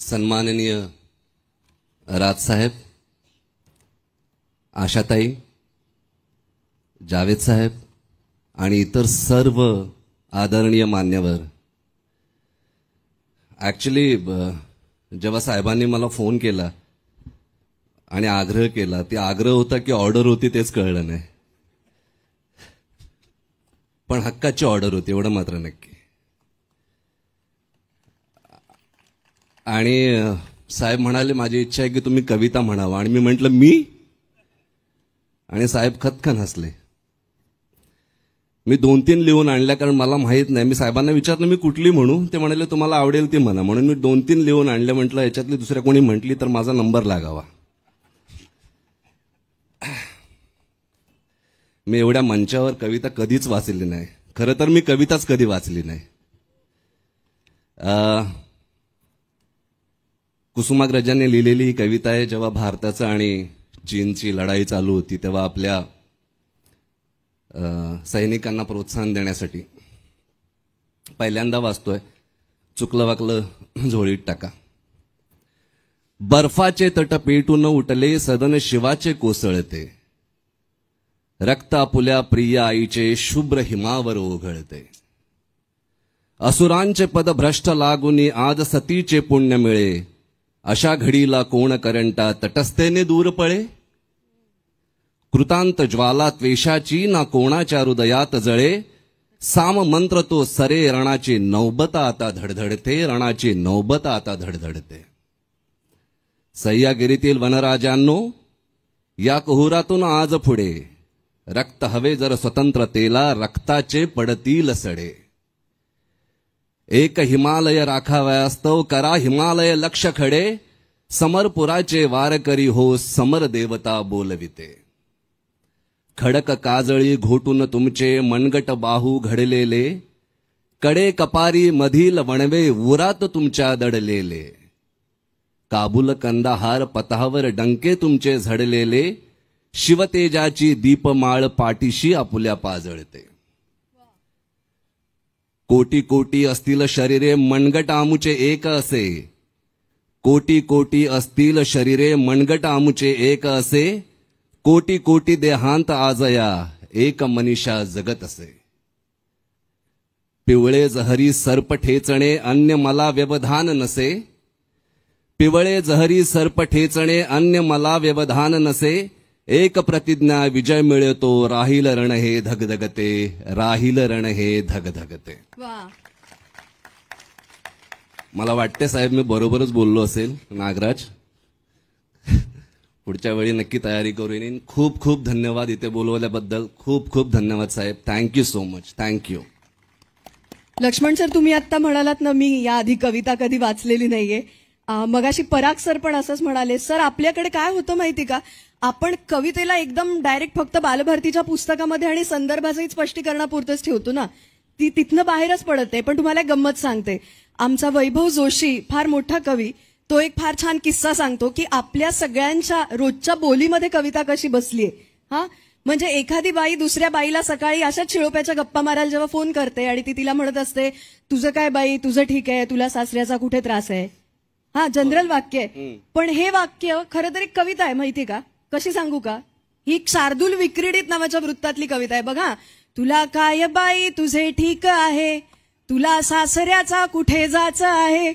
सन्माननीय राजसाहेब, आशाताई, जावेद साहेब आणि इतर सर्व आदरणीय मान्यवर, ऍक्च्युली जेव्हा साहेबांनी मला फोन केला आणि आग्रह केला, ते आग्रह होता की ऑर्डर होती तेच कळलं नाही, पण हक्काची ऑर्डर होती एवढं मात्र नक्की. आणि साहेब म्हणाले माझी इच्छा आहे की तुम्ही कविता म्हणावा, आणि मी म्हटलं मी, आणि साहेब खतखन हसले. मी 2-3 लिहून आणल्या, कारण मला माहित नाही. मी साहेबांना विचारलं मी कुठली म्हणू, ते म्हणाले तुम्हाला आवडेल ती म्हणा. म्हणून मी 2-3 लिहून आणल्या. म्हटलं याच्यातली दुसऱ्या कोणी म्हटली तर माझा नंबर लागावा. मी एवढ्या मंचावर कविता कधीच वाचली नाही. खरं तर मी कविताच कधी वाचली नाही. कुसुमाग्रजांनी लिहिलेली ही कविता आहे. जेव्हा भारताचं आणि चीनची लढाई चालू होती तेव्हा आपल्या सैनिकांना प्रोत्साहन देण्यासाठी. पहिल्यांदा वाचतोय, चुकलं वाकलं झोळीत टाका. बर्फाचे तट पेटून उठले, सदन शिवाचे कोसळते, रक्त आपुल्या प्रिय आईचे शुभ्र हिमावर ओघळते. असुरांचे पद भ्रष्ट लागुनी आज सतीचे पुण्य मिळे, अशा घडीला कोण करंटा तटस्थेने दूर पळे. कृतांत ज्वाला त्वेषाची ना कोणाच्या हृदयात जळे, साम मंत्र तो सरे रणाची नौबत आता धडधडते, रणाची नौबत आता धडधडते. सह्यागिरीतील वनराजांनो, या कुहुरातून आज पुढे रक्त हवे जर स्वतंत्रतेला, रक्ताचे पडतील सडे. एक हिमालय राखावयास्तव करा हिमालय लक्ष खडे, समरपुराचे वारकरी हो समर देवता बोलविते. खडक काजळी घोटून तुमचे मनगट बाहू घडलेले, कडे कपारी मधील वणवे उरात तुमच्या दडलेले. काबूल कंदाहार पथावर डंके तुमचे झडलेले, शिवतेजाची दीपमाळ पाठीशी आपुल्या पाजळते. कोटी कोटी असतील शरीरे मनगट आमुचे एक असे, कोटी कोटी असतील शरीरे मनगट आमुचे एक असे. कोटी कोटी देहांत आजया एक मनीषा जगत असे. पिवळे जहरी सर्प ठेचणे अन्य मला व्यवधान नसे, पिवळे जहरी सर्प ठेचणे अन्य मला व्यवधान नसे. एक प्रतिज्ञा विजय मिळतो, राहील रण हे धगधगते, राहील रण हे धगधगते. मला वाटते साहेब मी बरोबरच बोललो असेल. नागराज, पुढच्या वेळी नक्की तयारी करून. खूप खूप धन्यवाद इथे बोलवल्याबद्दल. खूप खूप धन्यवाद साहेब. Thank you so much. Thank you. Laxman sir, तुम्ही आता म्हणालात ना मी याआधी कविता कधी वाचलेली नाहीये. मगाशी पराग सर पण असंच म्हणाले. सर, आपल्याकडे काय होतं माहिती का, आपण कवितेला एकदम डायरेक्ट फक्त बालभारतीच्या पुस्तकामध्ये आणि संदर्भाचंही स्पष्टीकरणापुरतच ठेवतो ना, ती तिथनं बाहेरच पडते. पण तुम्हाला एक गंमत सांगते. आमचा वैभव जोशी फार मोठा कवी, तो एक फार छान किस्सा सांगतो की आपल्या सगळ्यांच्या रोजच्या बोलीमध्ये कविता कशी बसलीये. म्हणजे एखादी बाई दुसऱ्या बाईला सकाळी अशाच शिळोप्याच्या गप्पा मारायला जेव्हा फोन करते आणि ती तिला म्हणत असते, तुझं काय बाई, तुझं ठीक आहे, तुला सासऱ्याचा कुठे त्रास आहे. जनरल वाक्य आहे. पण हे वाक्य खरं तर एक कविता आहे. माहिती का कशी सांगू का? ही शार्दूल विक्रीडित नावाच्या वृत्तातली कविता आहे. बघा, तुला काय बाई तुझे ठीक आहे, तुला सासऱ्याचा कुठे जायचं आहे.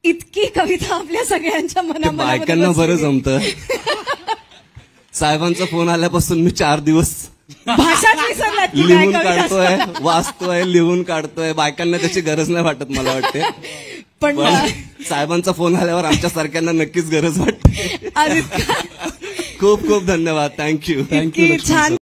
इतकी कविता आपल्या सगळ्यांच्या मनामध्ये. बायकांना बरं जमतं. साहेबांचा फोन आल्यापासून मी 4 दिवस भाषाच विसरलात. लिहून काढतोय, वाचतोय, लिहून काढतोय. बायकांना त्याची गरज नाही वाटत मला वाटते. पण साहेबांचा फोन आल्यावर आमच्या सारख्यांना नक्कीच गरज वाटते. खूप खूप खूप धन्यवाद. थँक्यू. छान.